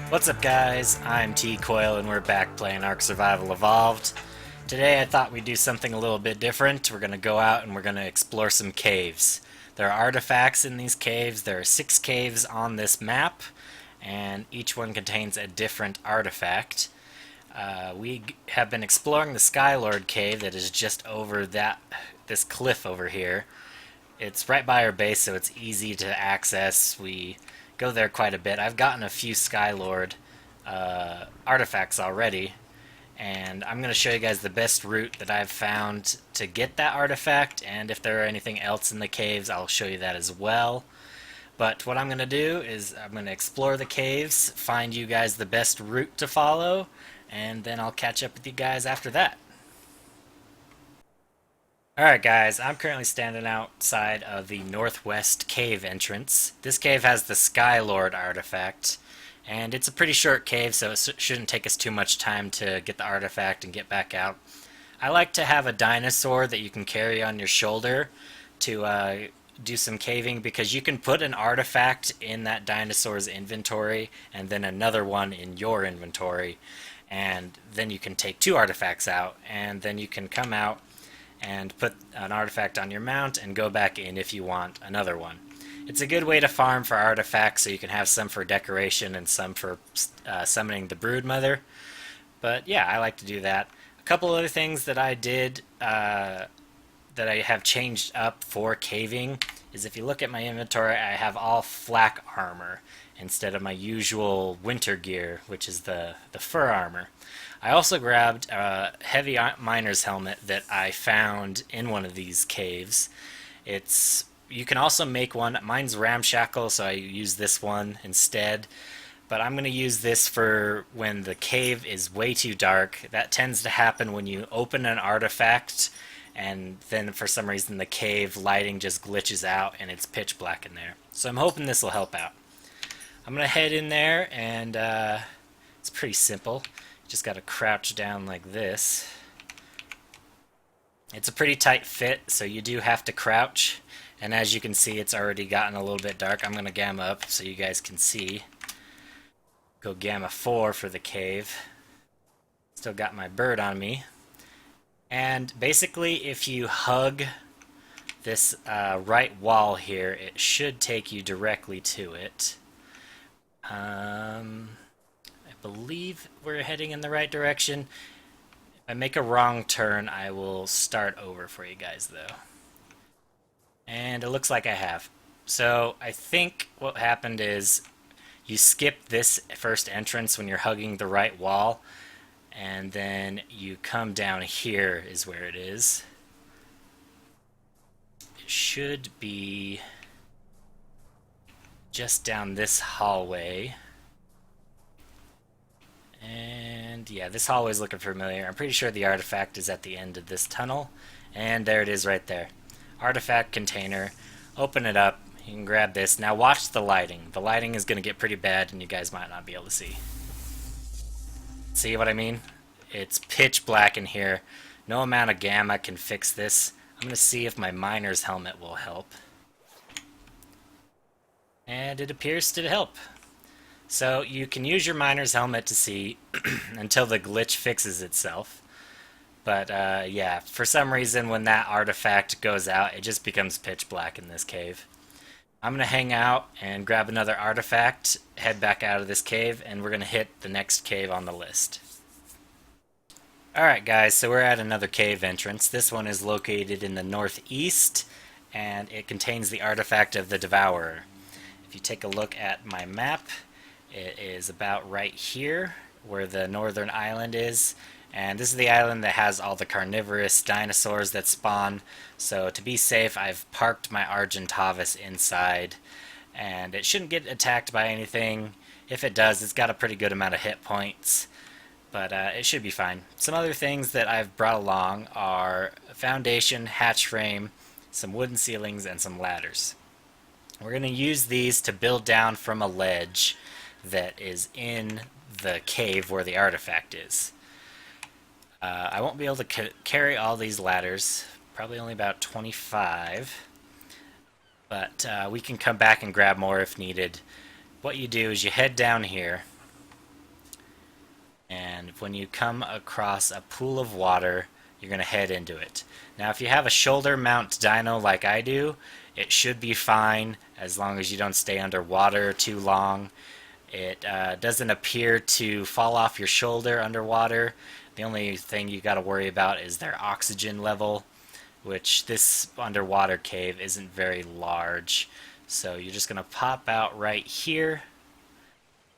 What's up, guys? I'm T-Coil, and we're back playing Ark Survival Evolved. Today I thought we'd do something a little bit different. We're going to go out and we're going to explore some caves. There are artifacts in these caves. There are 6 caves on this map, and each one contains a different artifact. We have been exploring the Skylord cave that is just over this cliff over here. It's right by our base, so it's easy to access. We go there quite a bit. I've gotten a few Skylord artifacts already, and I'm going to show you guys the best route that I've found to get that artifact, and if there are anything else in the caves, I'll show you that as well. But what I'm going to do is I'm going to explore the caves, find you guys the best route to follow, and then I'll catch up with you guys after that. Alright guys, I'm currently standing outside of the northwest cave entrance. This cave has the Skylord artifact, and it's a pretty short cave, so it shouldn't take us too much time to get the artifact and get back out. I like to have a dinosaur that you can carry on your shoulder to do some caving, because you can put an artifact in that dinosaur's inventory and then another one in your inventory, and then you can take 2 artifacts out, and then you can come out and put an artifact on your mount and go back in if you want another one. It's a good way to farm for artifacts, so you can have some for decoration and some for summoning the Broodmother. But yeah, I like to do that. A couple other things that I did that I have changed up for caving is, if you look at my inventory, I have all flak armor instead of my usual winter gear, which is the fur armor. I also grabbed a heavy miner's helmet that I found in one of these caves. You can also make one. Mine's ramshackle, so I use this one instead. But I'm going to use this for when the cave is way too dark. That tends to happen when you open an artifact, and then for some reason the cave lighting just glitches out and it's pitch black in there. So I'm hoping this will help out. I'm going to head in there, and it's pretty simple. Just got to crouch down like this. It's a pretty tight fit, so you do have to crouch. And as you can see, it's already gotten a little bit dark. I'm going to gamma up so you guys can see. Go gamma 4 for the cave. Still got my bird on me. And basically, if you hug this right wall here, it should take you directly to it. I believe we're heading in the right direction. If I make a wrong turn, I will start over for you guys, though. And it looks like I have. So I think what happened is you skip this first entrance when you're hugging the right wall, and then you come down here is where it is. It should be just down this hallway. And yeah, this hallway's looking familiar. I'm pretty sure the artifact is at the end of this tunnel. And there it is right there. Artifact container. Open it up. You can grab this. Now watch the lighting. The lighting is going to get pretty bad and you guys might not be able to see. See what I mean? It's pitch black in here. No amount of gamma can fix this. I'm going to see if my miner's helmet will help. And it appears to help. So you can use your miner's helmet to see until the glitch fixes itself. But yeah, for some reason when that artifact goes out, it just becomes pitch black in this cave. I'm going to hang out and grab another artifact, head back out of this cave, and we're going to hit the next cave on the list. Alright guys, so we're at another cave entrance. This one is located in the northeast, and it contains the artifact of the Devourer. If you take a look at my map, it is about right here where the northern island is, and this is the island that has all the carnivorous dinosaurs that spawn. So to be safe, I've parked my Argentavis inside, and it shouldn't get attacked by anything. If it does, it's got a pretty good amount of hit points, but it should be fine. Some other things that I've brought along are a foundation, hatch frame, some wooden ceilings, and some ladders. We're going to use these to build down from a ledge that is in the cave where the artifact is. I won't be able to carry all these ladders, probably only about 25, but we can come back and grab more if needed. What you do is you head down here, And when you come across a pool of water, you're going to head into it. Now, if you have a shoulder mount dino like I do, it should be fine as long as you don't stay underwater too long. It doesn't appear to fall off your shoulder underwater. The only thing you got to worry about is their oxygen level, which this underwater cave isn't very large. So you're just going to pop out right here,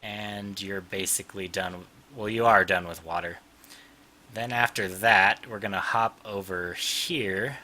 and you're basically done. Well, you are done with water. Then after that, we're going to hop over here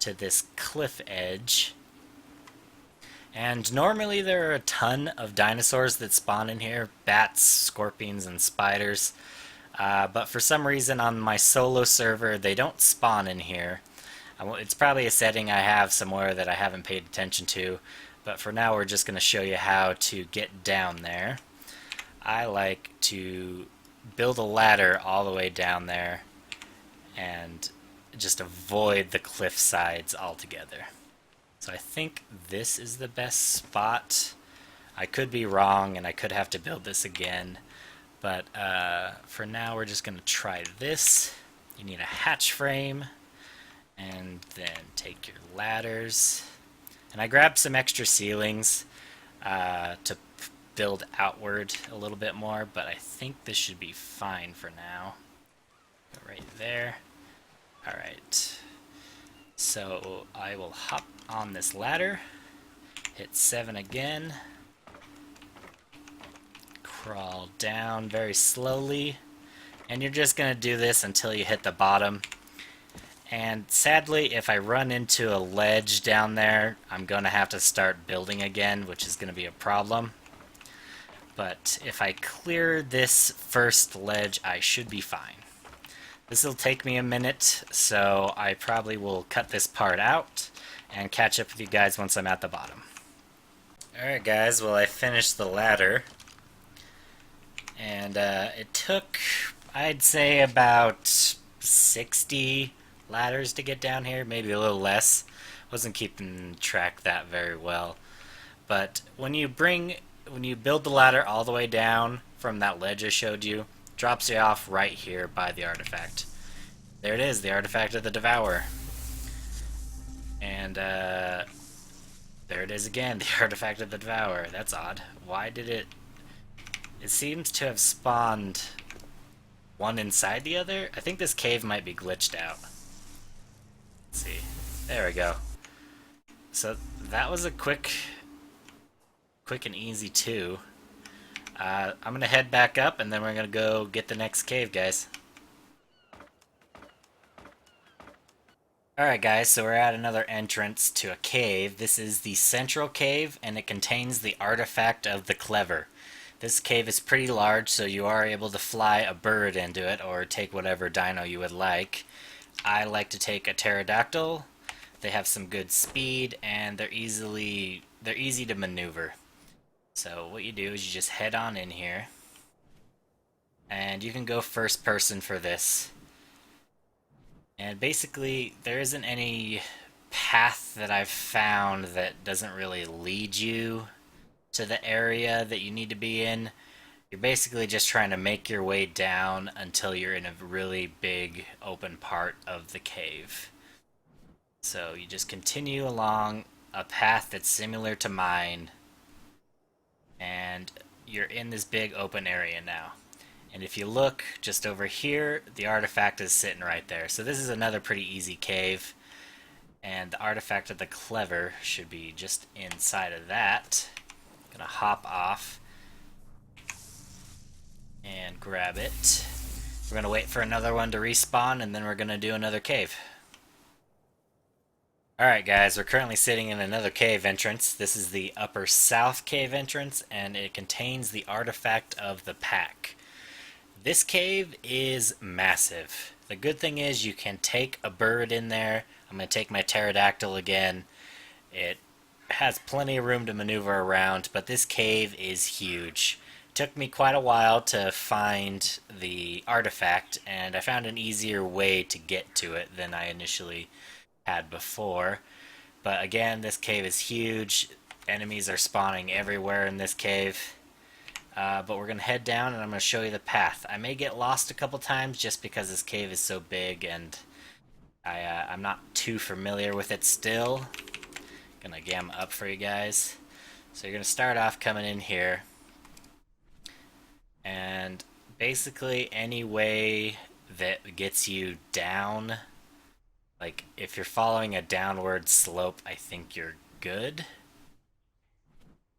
to this cliff edge. And normally there are a ton of dinosaurs that spawn in here, bats, scorpions, and spiders. But for some reason on my solo server, they don't spawn in here. It's probably a setting I have somewhere that I haven't paid attention to. But for now, we're just going to show you how to get down there. I like to build a ladder all the way down there and just avoid the cliff sides altogether. So I think this is the best spot. I could be wrong and I could have to build this again, but for now we're just going to try this. You need a hatch frame, and then take your ladders. And I grabbed some extra ceilings to build outward a little bit more, but I think this should be fine for now. Go right there. Alright. So I will hop on this ladder, hit 7 again, crawl down very slowly, and you're just going to do this until you hit the bottom. And sadly, if I run into a ledge down there, I'm going to have to start building again, which is going to be a problem. But if I clear this first ledge, I should be fine. This will take me a minute, so I probably will cut this part out and catch up with you guys once I'm at the bottom. Alright guys, well I finished the ladder, and it took, I'd say, about 60 ladders to get down here, maybe a little less. Wasn't keeping track that very well. But when you build the ladder all the way down from that ledge I showed you, drops you off right here by the artifact. There it is, the artifact of the Devourer. And there it is again, the artifact of the Devourer. That's odd. Why did it... It seems to have spawned one inside the other. I think this cave might be glitched out. Let's see. There we go. So that was a quick and easy 2. I'm going to head back up, and then we're going to go get the next cave, guys. Alright guys, so we're at another entrance to a cave. This is the central cave, and it contains the artifact of the Clever. This cave is pretty large, so you are able to fly a bird into it, or take whatever dino you would like. I like to take a pterodactyl. They have some good speed, and they're easy to maneuver. So what you do is you just head on in here, and you can go first person for this. And basically, there isn't any path that I've found that doesn't really lead you to the area that you need to be in. You're basically just trying to make your way down until you're in a really big open part of the cave. So you just continue along a path that's similar to mine, and you're in this big open area now. And if you look just over here, the artifact is sitting right there. So this is another pretty easy cave, and the artifact of the Clever should be just inside of that. Gonna hop off and grab it. We're gonna wait for another one to respawn, and then we're gonna do another cave. Alright guys, we're currently sitting in another cave entrance. This is the upper south cave entrance, and it contains the artifact of the Pack. This cave is massive. The good thing is you can take a bird in there. I'm going to take my pterodactyl again. It has plenty of room to maneuver around, but this cave is huge. It took me quite a while to find the artifact, and I found an easier way to get to it than I initially had before. But again, this cave is huge. Enemies are spawning everywhere in this cave. But we're going to head down and I'm going to show you the path. I may get lost a couple times just because this cave is so big and I'm not too familiar with it still. Gonna gamma up for you guys. So you're gonna start off coming in here, and basically any way that gets you down, like if you're following a downward slope, I think you're good.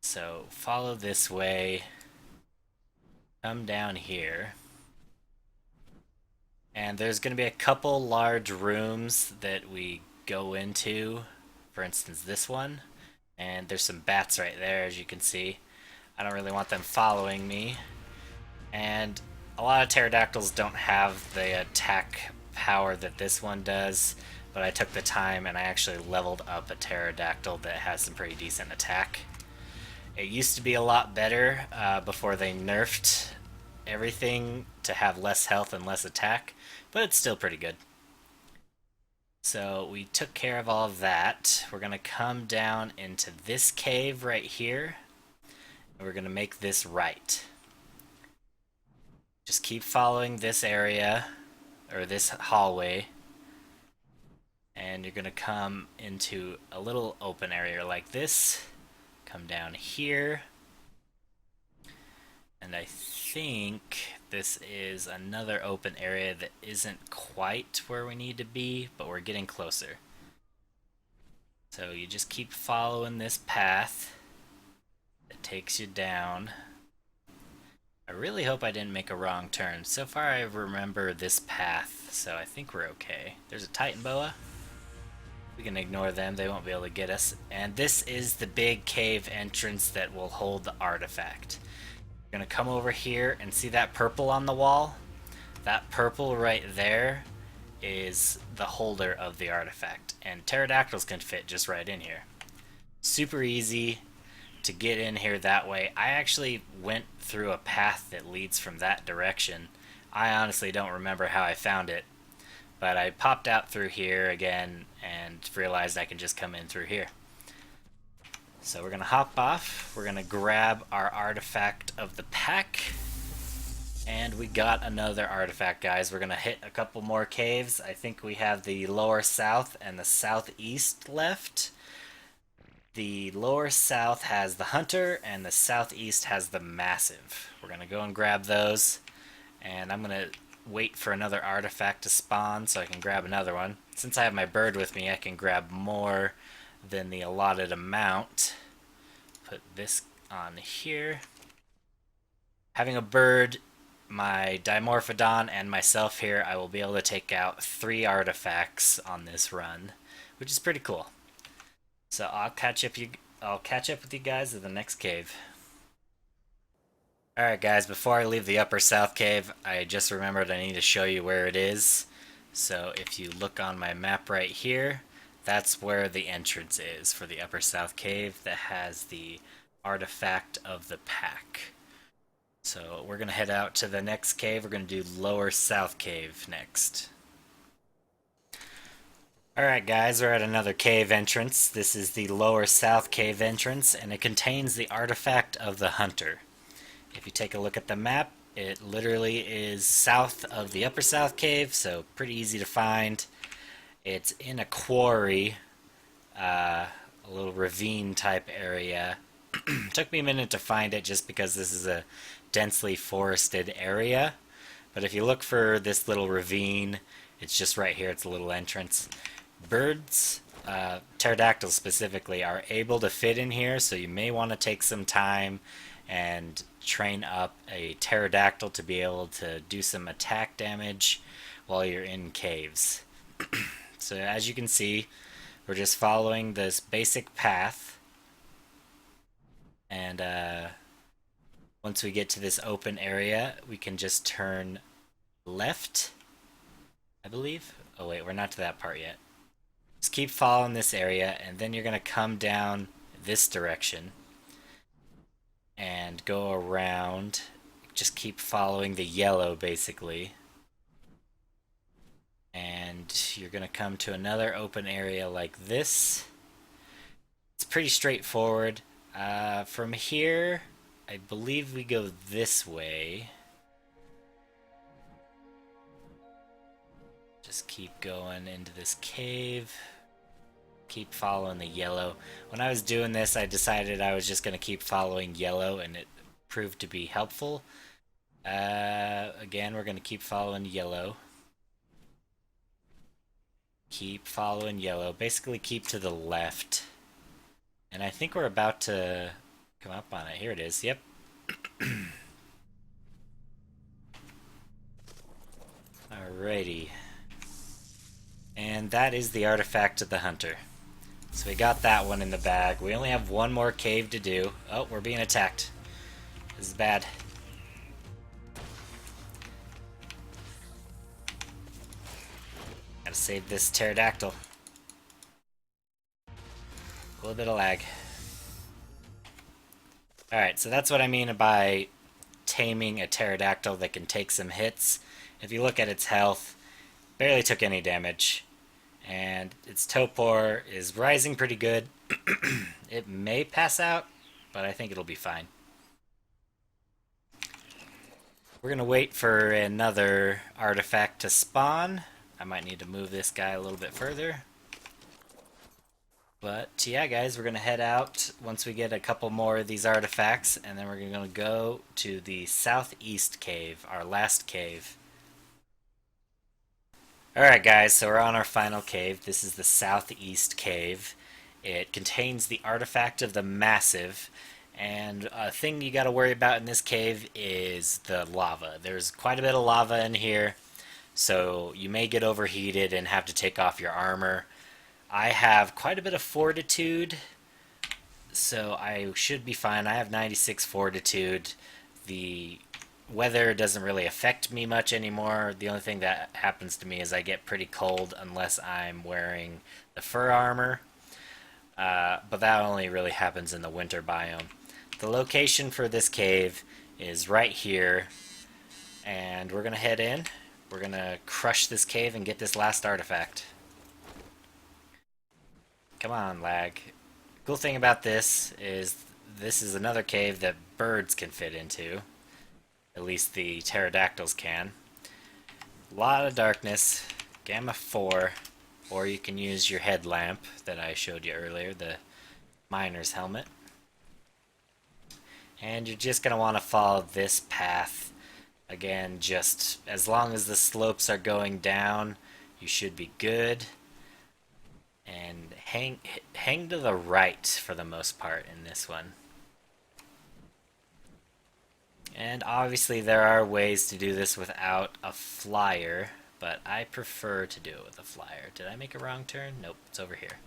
So follow this way, come down here, and there's gonna be a couple large rooms that we go into. For instance, this one. And there's some bats right there, as you can see. I don't really want them following me. And a lot of pterodactyls don't have the attack power that this one does, but I took the time and I actually leveled up a pterodactyl that has some pretty decent attack. It used to be a lot better before they nerfed everything to have less health and less attack, but it's still pretty good. So we took care of all of that. We're going to come down into this cave right here, and we're going to make this right. Just keep following this area, or this hallway, and you're going to come into a little open area like this. Come down here, and I think this is another open area that isn't quite where we need to be, but we're getting closer. So you just keep following this path that takes you down. I really hope I didn't make a wrong turn. So far I remember this path, so I think we're okay. There's a Titan Boa. We can ignore them, they won't be able to get us. And this is the big cave entrance that will hold the artifact. We're gonna come over here and see that purple on the wall? That purple right there is the holder of the artifact, and pterodactyls can fit just right in here. Super easy to get in here that way. I actually went through a path that leads from that direction. I honestly don't remember how I found it, but I popped out through here again and realized I can just come in through here. So we're gonna hop off, we're gonna grab our artifact of the pack, and we got another artifact, guys. We're gonna hit a couple more caves. I think we have the lower south and the southeast left. The lower south has the hunter, and the southeast has the massive. We're gonna go and grab those, and I'm gonna wait for another artifact to spawn so I can grab another one. Since I have my bird with me, I can grab more than the allotted amount. Put this on here. Having a bird, my Dimorphodon, and myself here, I will be able to take out 3 artifacts on this run, which is pretty cool. So I'll catch up with you guys at the next cave. Alright guys, before I leave the upper south cave, I just remembered I need to show you where it is. So if you look on my map right here, that's where the entrance is for the upper south cave that has the artifact of the pack. So we're going to head out to the next cave. We're going to do lower south cave next. Alright guys, we're at another cave entrance. This is the lower south cave entrance, and it contains the artifact of the hunter. If you take a look at the map, it literally is south of the upper south cave, so pretty easy to find. It's in a quarry, a little ravine type area. Took me a minute to find it just because this is a densely forested area. But if you look for this little ravine, it's just right here, it's a little entrance. Birds, pterodactyls specifically, are able to fit in here, so you may want to take some time and train up a pterodactyl to be able to do some attack damage while you're in caves. So as you can see, we're just following this basic path, and once we get to this open area, we can just turn left, I believe. Oh wait, we're not to that part yet. Just keep following this area, and then you're going to come down this direction and go around. Just keep following the yellow, basically. And you're going to come to another open area like this. It's pretty straightforward. From here, I believe we go this way. Just keep going into this cave. Keep following the yellow. When I was doing this, I decided I was just going to keep following yellow, and it proved to be helpful. Again, we're going to keep following yellow. Keep following yellow. Basically, keep to the left. And I think we're about to come up on it. Here it is. Yep. Alrighty. And that is the artifact of the hunter. So we got that one in the bag. We only have one more cave to do. Oh, we're being attacked. This is bad. Gotta save this pterodactyl. A little bit of lag. Alright, so that's what I mean by taming a pterodactyl that can take some hits. If you look at its health, barely took any damage. And its torpor is rising pretty good. It may pass out, but I think it'll be fine. We're gonna wait for another artifact to spawn. I might need to move this guy a little bit further. But yeah, guys, we're gonna head out once we get a couple more of these artifacts, and then we're gonna go to the southeast cave, our last cave. Alright guys, so we're on our final cave. This is the southeast cave. It contains the artifact of the Massive, and a thing you gotta worry about in this cave is the lava. There's quite a bit of lava in here, so you may get overheated and have to take off your armor. I have quite a bit of fortitude, so I should be fine. I have 96 fortitude. The weather doesn't really affect me much anymore. The only thing that happens to me is I get pretty cold unless I'm wearing the fur armor. But that only really happens in the winter biome. The location for this cave is right here, and we're going to head in. We're going to crush this cave and get this last artifact. Come on, lag. Cool thing about this is another cave that birds can fit into. At least the pterodactyls can. A lot of darkness. Gamma 4. Or you can use your headlamp that I showed you earlier, the miner's helmet. And you're just going to want to follow this path. Again, just as long as the slopes are going down, you should be good. And hang to the right for the most part in this one. And obviously there are ways to do this without a flyer, but I prefer to do it with a flyer. Did I make a wrong turn? Nope, it's over here.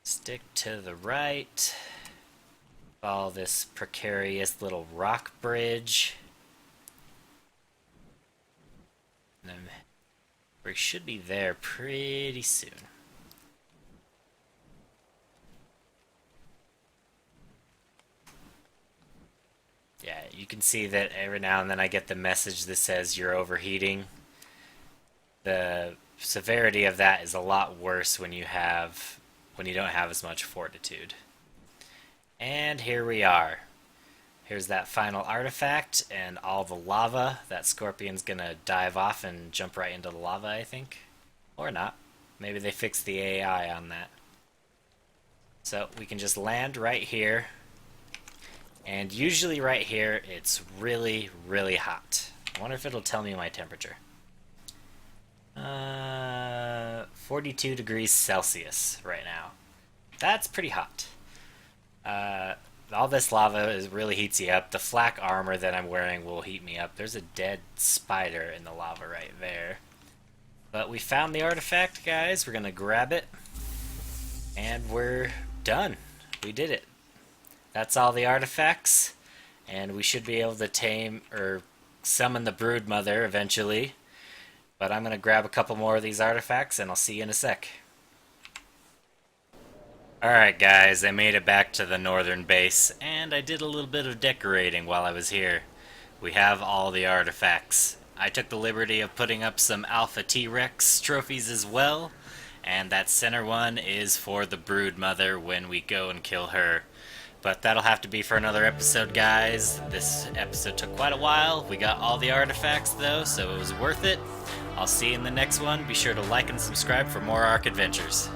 Stick to the right. Follow this precarious little rock bridge. And then we should be there pretty soon. Yeah, you can see that every now and then I get the message that says you're overheating. The severity of that is a lot worse when you don't have as much fortitude. And here we are. Here's that final artifact and all the lava. That scorpion's gonna dive off and jump right into the lava, I think. Or not. Maybe they fixed the AI on that. So we can just land right here. And usually right here, it's really, really hot. I wonder if it'll tell me my temperature. 42 degrees Celsius right now. That's pretty hot. All this lava really heats you up. The flak armor that I'm wearing will heat me up. There's a dead spider in the lava right there. But we found the artifact, guys. We're going to grab it. And we're done. We did it. That's all the artifacts, and we should be able to tame or summon the brood mother eventually. But I'm going to grab a couple more of these artifacts, and I'll see you in a sec. Alright guys, I made it back to the northern base, and I did a little bit of decorating while I was here. We have all the artifacts. I took the liberty of putting up some Alpha T-Rex trophies as well, and that center one is for the Brood Mother when we go and kill her. But that'll have to be for another episode, guys. This episode took quite a while. We got all the artifacts, though, so it was worth it. I'll see you in the next one. Be sure to like and subscribe for more Ark Adventures.